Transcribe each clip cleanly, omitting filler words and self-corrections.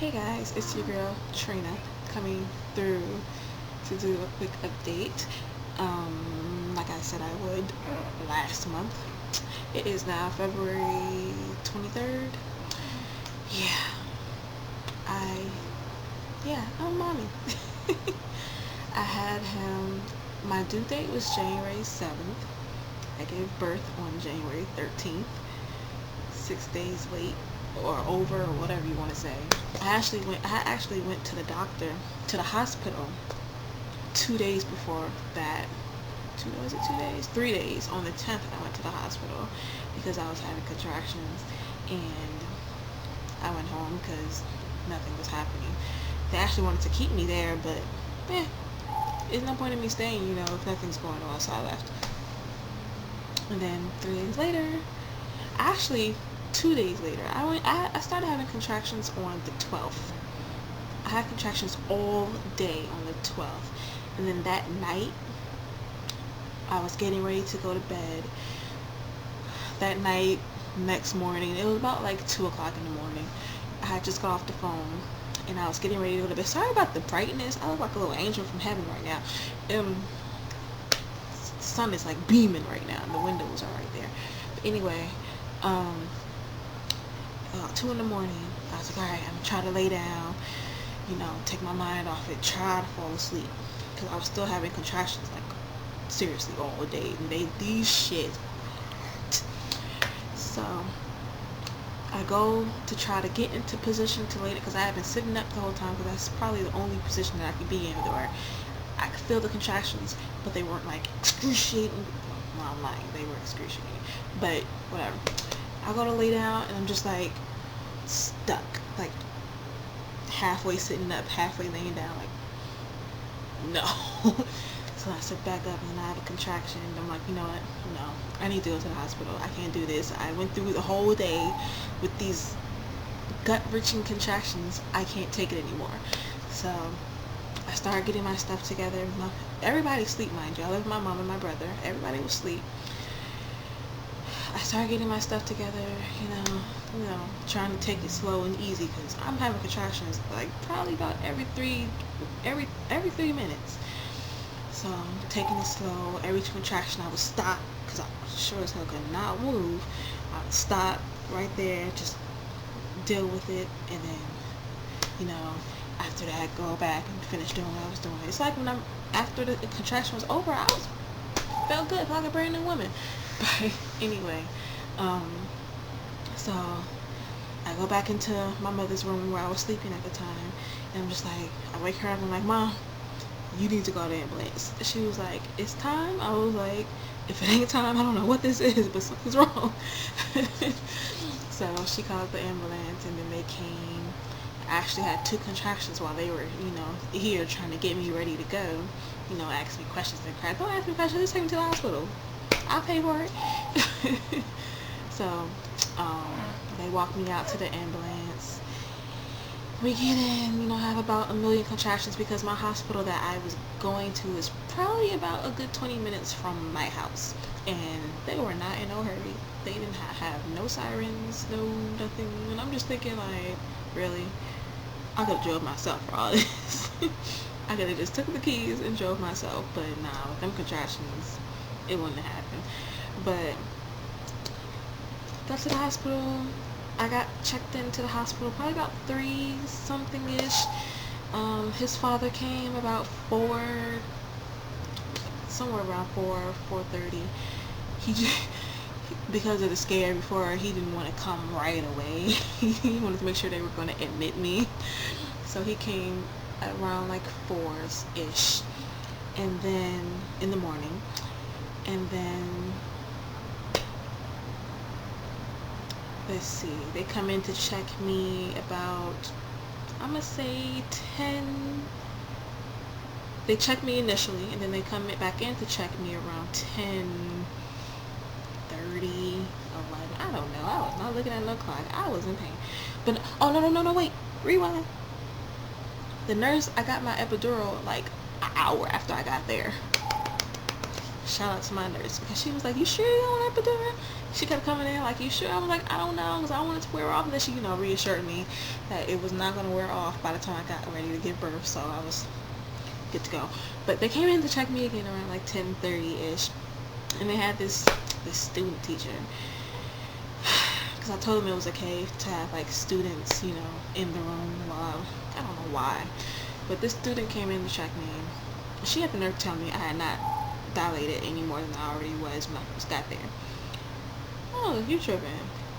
Hey guys, it's your girl Trina coming through to do a quick update. Like I said I would last month. It is now February 23rd. Yeah, I, I'm mommy. I had him, my due date was January 7th. I gave birth on January 13th, 6 days late or over or whatever you want to say. I actually went to the doctor, to the hospital 2 days before that. Was it 2 days? 3 days. On the 10th, I went to the hospital because I was having contractions, and I went home because nothing was happening. They actually wanted to keep me there, but there's no point in me staying, if nothing's going on. So I left. And then 3 days later, actually 2 days later, I started having contractions on the 12th. I had contractions all day on the 12th. And then that night, I was getting ready to go to bed. That night, next morning, it was about like 2 o'clock in the morning. I had just got off the phone and I was getting ready to go to bed. Sorry about the brightness. I look like a little angel from heaven right now. The sun is like beaming right now and the windows are right there. But anyway, 2 in the morning, I was like, alright, I'm gonna try to lay down, take my mind off it, try to fall asleep, because I was still having contractions, like, seriously, all day, and these shit. So, I go to try to get into position to lay it, because I had been sitting up the whole time, because that's probably the only position that I could be in, where I could feel the contractions, but they weren't, like, excruciating. Well, I'm lying, they were excruciating, but whatever. I go to lay down, and I'm just, like, stuck, like, halfway sitting up, halfway laying down, like, no. So I sit back up, and I have a contraction, and I'm like, you know what, no, I need to go to the hospital. I can't do this. I went through the whole day with these gut-wrenching contractions. I can't take it anymore. So I started getting my stuff together. Everybody's asleep, mind you. I live with my mom and my brother. Everybody was asleep. I started getting my stuff together, trying to take it slow and easy, because I'm having contractions like probably about every 3 minutes. So I'm taking it slow. Every contraction I would stop, because I sure as hell could not move. I would stop right there, just deal with it, and then, after that, go back and finish doing what I was doing. It's like after the contraction was over, felt good, felt like a brand new woman. But anyway, so I go back into my mother's room where I was sleeping at the time, and I'm just like, I wake her up and I'm like, Mom, you need to call the ambulance. She was like, it's time? I was like, if it ain't time, I don't know what this is, but something's wrong. So she called the ambulance, and then they came. I actually had 2 contractions while they were, here trying to get me ready to go. Ask me questions and crap. Don't ask me questions, just take me to the hospital. I'll pay for it. So, they walked me out to the ambulance. We get in, I have about 1 million contractions, because my hospital that I was going to is probably about a good 20 minutes from my house. And they were not in no hurry. They didn't have no sirens, no nothing. And I'm just thinking, like, really? I could have drove myself for all this. I could have just took the keys and drove myself. But nah, with them contractions, it wouldn't have happened. But got to the hospital. I got checked into the hospital probably about 3 something ish. His father came about 4, somewhere around 4:30. He just, because of the scare before, he didn't want to come right away. He wanted to make sure they were going to admit me. So he came around like 4's ish, and then in the morning, and then let's see, they come in to check me about, I'm gonna say 10. They check me initially, and then they come back in to check me around 10:30, 11. I don't know. I was not looking at no clock. I was in pain. But oh no, wait, rewind. The nurse, I got my epidural like an hour after I got there. Shout out to my nurse, because she was like, you sure you don't want epidural? She kept coming in like, you sure? I was like, I don't know, because I wanted to wear off. And then she, reassured me that it was not going to wear off by the time I got ready to give birth. So I was good to go. But they came in to check me again around like 10:30ish. And they had this student teacher. Because I told them it was okay to have like students, in the room while, I don't know why. But this student came in to check me. She had the nerve to tell me I had not dilated any more than I already was when I first got there. Oh, you tripping.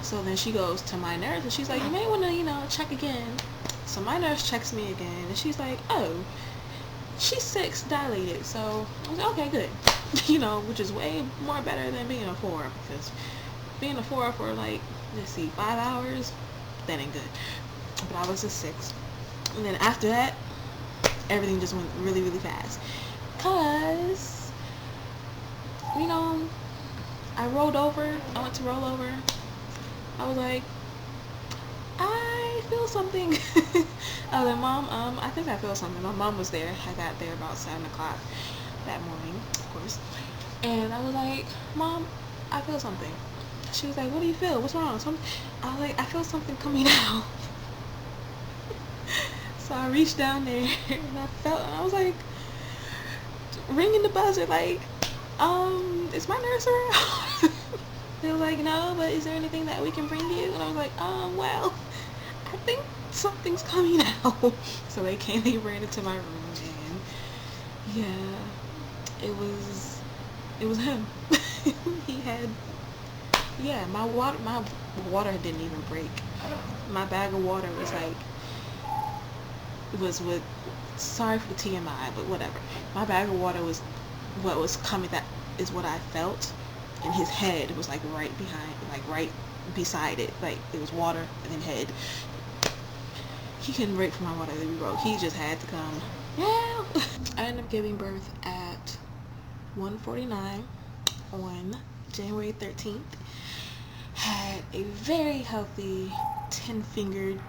So then she goes to my nurse and she's like, you may want to, check again. So my nurse checks me again and she's like, oh, she's 6 dilated. So I was like, okay, good. Which is way more better than being a 4, because being a 4 for like, 5 hours, that ain't good. But I was a 6. And then after that, everything just went really, really fast. Cause, I rolled over. I went to roll over. I was like, I feel something. I was like, Mom, I think I feel something. My mom was there. I got there about 7 o'clock that morning, of course. And I was like, Mom, I feel something. She was like, what do you feel? What's wrong? I was like, I feel something coming out. So I reached down there and I was like, ringing the buzzer, like, is my nurse around? They were like, no, but is there anything that we can bring you? And I was like, well, I think something's coming out. So they ran into my room, and yeah, it was him. He had, my water didn't even break. My bag of water was like, sorry for the TMI, but whatever. My bag of water was what was coming, that is what I felt. And his head was like right beside it. Like it was water and then head. He couldn't break for my water that we broke. He just had to come. Yeah. I ended up giving birth at 1:49 on January 13th. Had a very healthy 10-fingered,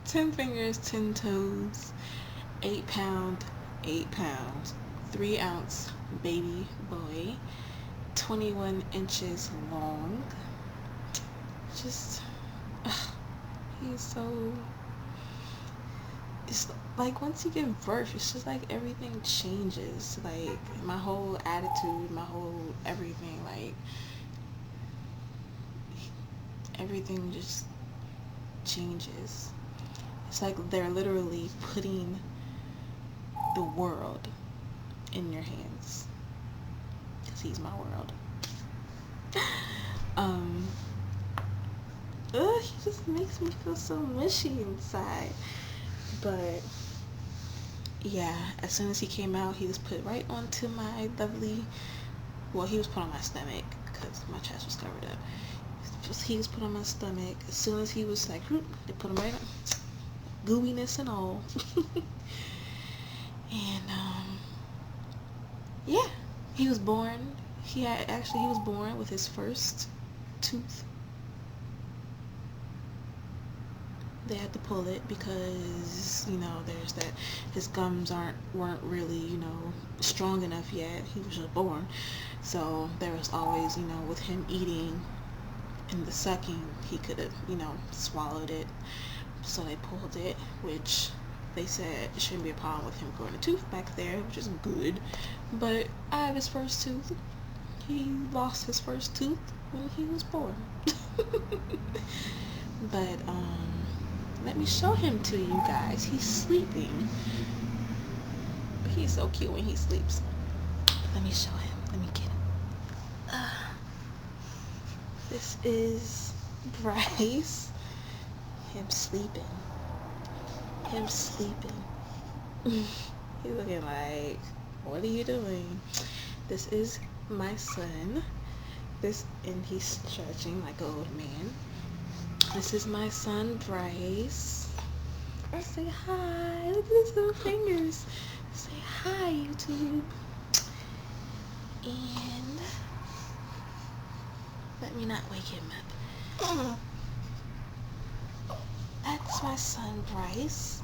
10 fingers, 10 toes, 8 pound, 8 pounds, 3 ounce baby boy, 21 inches long. Just, he's so, it's like once you give birth, it's just like everything changes. Like my whole attitude, my whole everything, like everything just changes. It's like they're literally putting the world in your hands, because he's my world. He just makes me feel so mushy inside. But yeah, as soon as he came out, he was put right onto my lovely, well, he was put on my stomach because my chest was covered up. He was put on my stomach. As soon as he was like, they put him right on, gooiness and all. And yeah, he was born. He was born with his first tooth. They had to pull it because there's that, his gums weren't really strong enough yet. He was just born, so there was always with him eating and the sucking, he could have swallowed it. So they pulled it, which they said it shouldn't be a problem with him growing a tooth back there, which is good. But I have his first tooth. He lost his first tooth when he was born. But let me show him to you guys. He's sleeping. He's so cute when he sleeps. Let me show him. Let me get him. This is Bryce. Him sleeping. He's looking like, what are you doing? This is my son. And he's stretching like an old man. This is my son, Bryce. Say hi. Look at his little fingers. Say hi, YouTube. And let me not wake him up. That's my son, Bryce.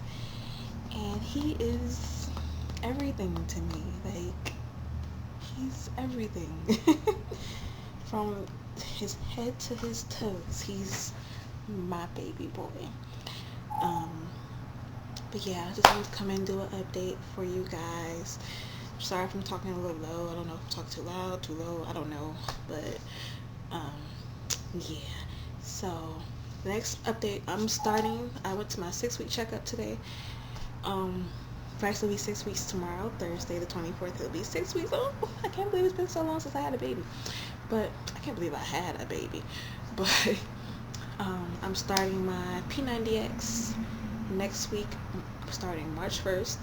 And he is everything to me. Like, he's everything. From his head to his toes, he's my baby boy. Um, but yeah, I just wanted to come and do an update for you guys. Sorry if I'm talking a little low. I don't know if I'm talking too loud, too low. I don't know. But um, yeah. So the next update, I went to my 6-week checkup today. Actually, be 6 weeks tomorrow, Thursday the 24th. It'll be 6 weeks. Oh, I can't believe it's been so long since I had a baby. But I can't believe I had a baby. But I'm starting my P90X next week, starting March 1st.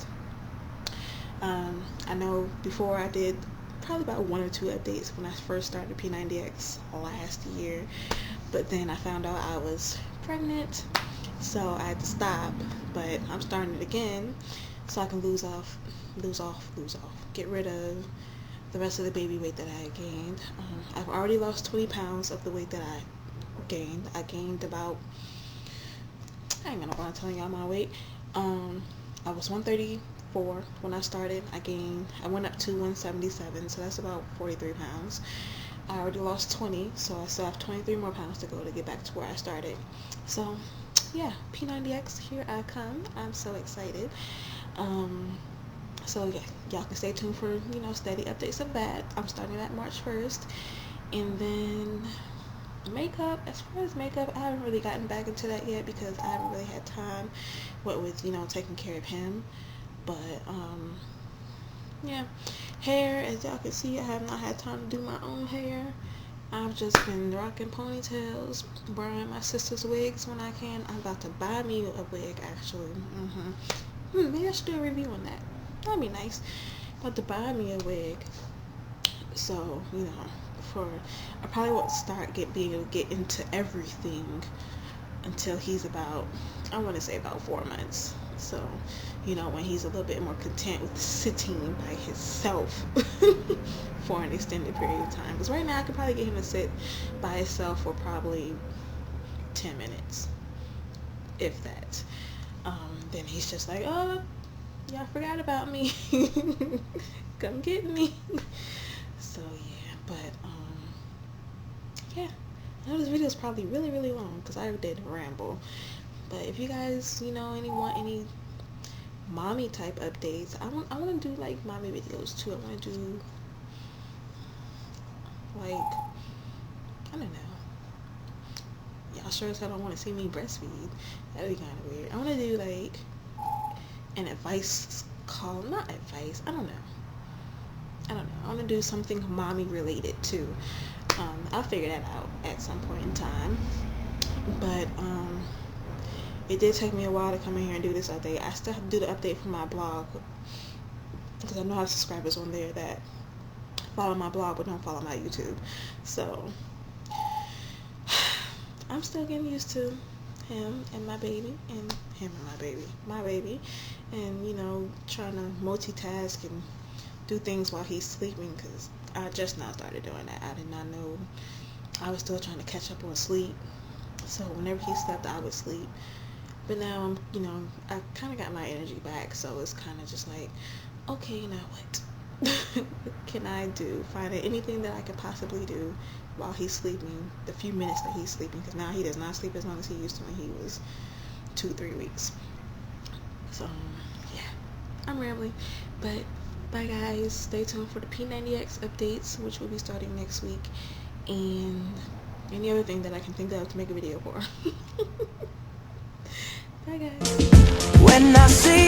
I know before I did probably about 1 or 2 updates when I first started P90X last year, but then I found out I was pregnant, so I had to stop. But I'm starting it again so I can lose off, get rid of the rest of the baby weight that I had gained. I've already lost 20 pounds of the weight that I gained. I gained about, I ain't gonna bother telling y'all my weight. I was 134 when I started. I went up to 177, so that's about 43 pounds. I already lost 20, so I still have 23 more pounds to go to get back to where I started. So yeah, P90X, here I come. I'm so excited. So yeah, y'all can stay tuned for, steady updates of that. I'm starting that March 1st. And then makeup, as far as makeup, I haven't really gotten back into that yet because I haven't really had time, what with taking care of him. But yeah, hair, as y'all can see, I have not had time to do my own hair. I've just been rocking ponytails, borrowing my sister's wigs when I can. I'm about to buy me a wig, actually. Maybe I should do a review on that. That'd be nice. About to buy me a wig. So, I probably won't being able to get into everything until he's about, I want to say about 4 months. So, when he's a little bit more content with sitting by himself for an extended period of time. Because right now I could probably get him to sit by himself for probably 10 minutes, if that. Then he's just like, oh, y'all forgot about me. Come get me. So yeah, but yeah, I know this video is probably really, really long because I did ramble. But if you guys, want any mommy type updates, I want to do like mommy videos too. I want to do like, I don't know. Y'all sure as hell don't want to see me breastfeed. That'd be kind of weird. I want to do like an advice call, not advice. I don't know. I want to do something mommy related too. I'll figure that out at some point in time. But it did take me a while to come in here and do this update. I still have to do the update for my blog because I know I have subscribers on there that follow my blog but don't follow my YouTube. So I'm still getting used to him and my baby, and my baby, and trying to multitask and do things while he's sleeping, because I just now started doing that. I did not know. I was still trying to catch up on sleep, so whenever he slept I would sleep. But now I kind of got my energy back, so it's kind of just like, okay, now what? What can I do? Find anything that I could possibly do while he's sleeping, the few minutes that he's sleeping, because now he does not sleep as long as he used to when he was 2-3 weeks. So yeah, I'm rambling, but bye guys. Stay tuned for the P90X updates, which will be starting next week, and any other thing that I can think of to make a video for. Bye guys. When I see